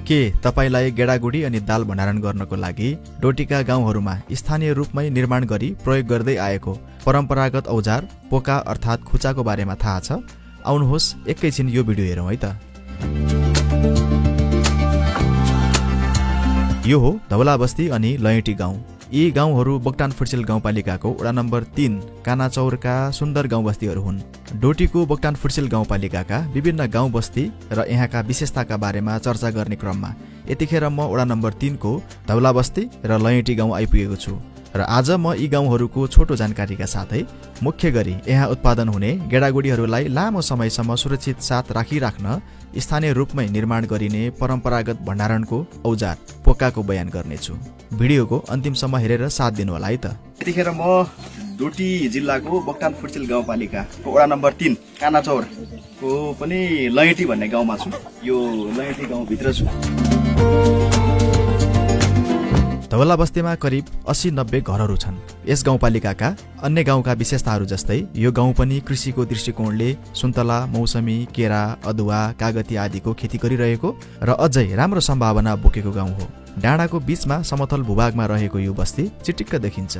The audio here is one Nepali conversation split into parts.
के तपाईलाई गेडागुडी अनि दाल भण्डारण गर्नको लागि डोटीका गाउँहरूमा स्थानीय रूपमै निर्माण गरी प्रयोग गर्दै आएको परम्परागत औजार पोका अर्थात् खुचाको बारेमा थाहा छ? आउनुहोस् एकैछिन यो भिडियो हेरौँ है त। यो हो धवलाबस्ती अनि लयटी गाउँ। यी गाउँहरू बोक्टान फुटसेल गाउँपालिकाको वडा नम्बर 3 कानाचौरका सुन्दर गाउँ बस्तीहरू हुन्। डोटीको बोक्टान फुटसेल गाउँपालिकाका विभिन्न गाउँ बस्ती र यहाँका विशेषताका बारेमा चर्चा गर्ने क्रममा यतिखेर म वडा नम्बर 3 को धवलाबस्ती र लयटी गाउँ आइपुगेको छु र आज म यी गाउँहरूको छोटो जानकारीका साथै मुख्य गरी यहाँ उत्पादन हुने गेडागुडीहरूलाई लामो समयसम्म सुरक्षित साथ राखिराख्न स्थानीय रूपमै निर्माण गरिने परम्परागत भण्डारणको औजार पोकाको बयान गर्नेछु। भिडियोको अन्तिमसम्म हेरेर साथ दिनु होला है त। यतिखेर म डोटी जिल्लाको बोक्टान फुटसेल गाउँपालिकाको वडा नम्बर 3 कानाचौरको पनि लयटी भन्ने गाउँमा छु। यो लयटी गाउँभित्र छु। धवलाबस्तीमा करिब 80-90 घरहरू छन्। यस गाउँपालिकाका अन्य गाउँका विशेषताहरू जस्तै यो गाउँ पनि कृषिको दृष्टिकोणले सुन्तला, मौसमी, केरा, अदुवा, कागती आदिको खेती गरिरहेको र अझै राम्रो सम्भावना बोकेको गाउँ हो। डाँडाको बीचमा समतल भूभागमा रहेको यो बस्ती चिटिक्क देखिन्छ।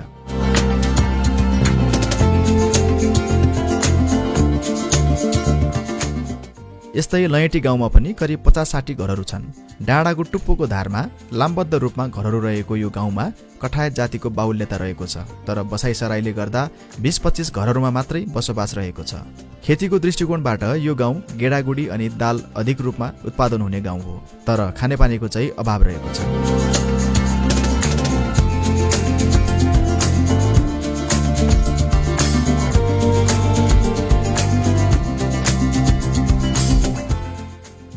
यस्तै लयटी गाउँमा पनि करिब 50-60 घरहरू छन्। डाँडाको टुप्पोको धारमा लामबद्ध रूपमा घरहरू रहेको यो गाउँमा कठायत जातिको बाहुल्यता रहेको छ, तर बसाइसराईले गर्दा 20-25 घरहरूमा मात्रै बसोबास रहेको छ। खेतीको दृष्टिकोणबाट यो गाउँ गेडागुडी अनि दाल अधिक रूपमा उत्पादन हुने गाउँ हो, तर खानेपानीको चाहिँ अभाव रहेको छ।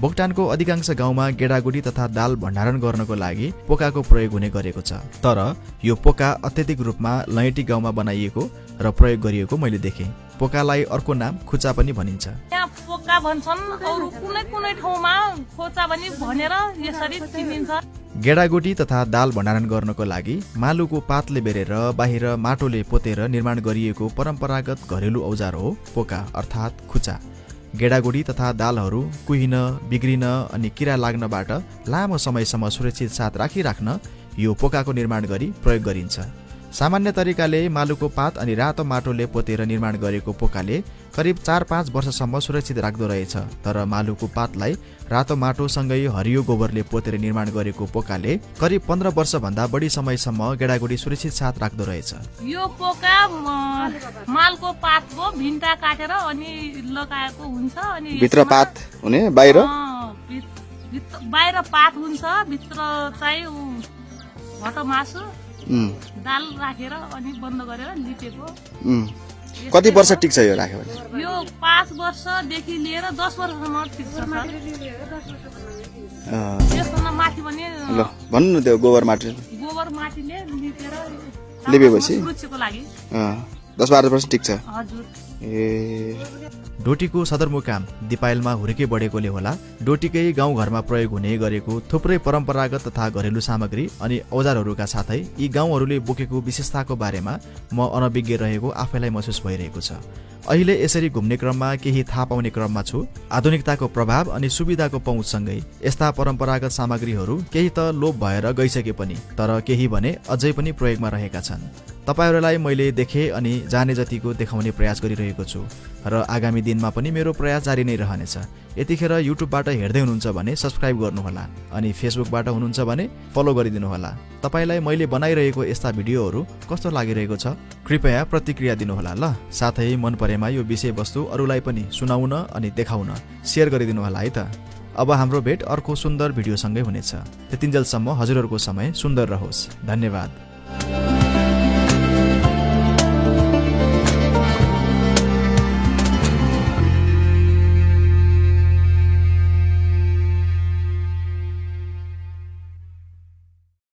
बोक्टानको अधिकांश गाउँमा गेडागुडी तथा दाल भण्डारण गर्नको लागि पोकाको प्रयोग हुने गरेको छ, तर यो पोका अत्यधिक रूपमा लयटी गाउँमा बनाइएको र प्रयोग गरिएको मैले देखेँ। पोकालाई अर्को नाम खुचा पनि भनिन्छ। यहाँ पोका भन्छन्, अरु कुनै कुनै ठाउँमा खोचा पनि भनेर यसरी चिनिन्छ। गेडागुडी तथा दाल भण्डारण गर्नको लागि मालुको पातले बेरेर बाहिर माटोले पोतेर निर्माण गरिएको परम्परागत घरेलु औजार हो पोका अर्थात् खुचा। गेडागुडी तथा दालहरू कुहिन, बिग्रिन अनि किरा लाग्नबाट लामो समयसम्म सुरक्षित साथ राखिराख्न यो पोकाको निर्माण गरी प्रयोग गरिन्छ। सामान्य तरिकाले मालुको पात अनि रातो माटोले पोतेर निर्माण गरेको पोकाले करिब 4-5 वर्षसम्म सुरक्षित राख्दो रहेछ, तर मालुको पातलाई रातो माटोसँगै हरियो गोबरले पोतेर निर्माण गरेको पोकाले करिब 15 वर्षभन्दा बढी समयसम्म गेडागुडी सुरक्षित साथ राख्दो रहेछ। यो पोका मालको पातको भिन्टा काटेर अनि लगाएको हुन्छ अनि भित्र पात हुने बाहिर बाहिर पात हुन्छ, भित्र चाहिँ भटो मासु दाल राखेर अनि बन्द गरेर लिपेको। कति वर्ष टिक्छ यो राख्यो भने? यो 5 वर्षदेखि लिएर 10 वर्षसम्म टिक्छ। यसमा माथि पनि ल भन्नु न त्यो गोबर माटीले लिपेर लिपेपछि सुरक्षाको लागि 10-12 वर्ष टिक्छ। हजुर। डोटीको सदरमुकाम दिपायलमा हुर्के बढेकोले होला डोटीकै गाउँघरमा प्रयोग हुने गरेको थुप्रै परम्परागत तथा घरेलु सामग्री अनि औजारहरूका साथै यी गाउँहरूले बोकेको विशेषताको बारेमा म अनभिज्ञ रहेको आफैलाई महसुस भइरहेको छ। अहिले यसरी घुम्ने क्रममा केही थाहा पाउने क्रममा छु। आधुनिकताको प्रभाव अनि सुविधाको पहुँचसँगै यस्ता परम्परागत सामग्रीहरू केही त लोप भएर गइसके पनि, तर केही भने अझै पनि प्रयोगमा रहेका छन्। तपाईहरूलाई मैले देखे अनि जाने जतिको देखाउने प्रयास गरिरहेको छु र आगामी दिनमा पनि मेरो प्रयास जारी नै रहनेछ। यतिखेर युट्युबबाट हेर्दै हुनुहुन्छ भने सब्स्क्राइब गर्नुहोला अनि फेसबुकबाट हुनुहुन्छ भने फलो गरिदिनुहोला। तपाईलाई मैले बनाइरहेको यस्ता भिडियोहरू कस्तो लागिरहेको छ कृपया प्रतिक्रिया दिनुहोला ल। साथै मन परेमा यो विषयवस्तु अरूलाई पनि सुनाउन अनि देखाउन सेयर गरिदिनुहोला है त। अब हाम्रो भेट अर्को सुन्दर भिडियोसँगै हुनेछ। त्यतिन्जेलसम्म हजुरहरूको समय सुन्दर रहोस्। धन्यवाद।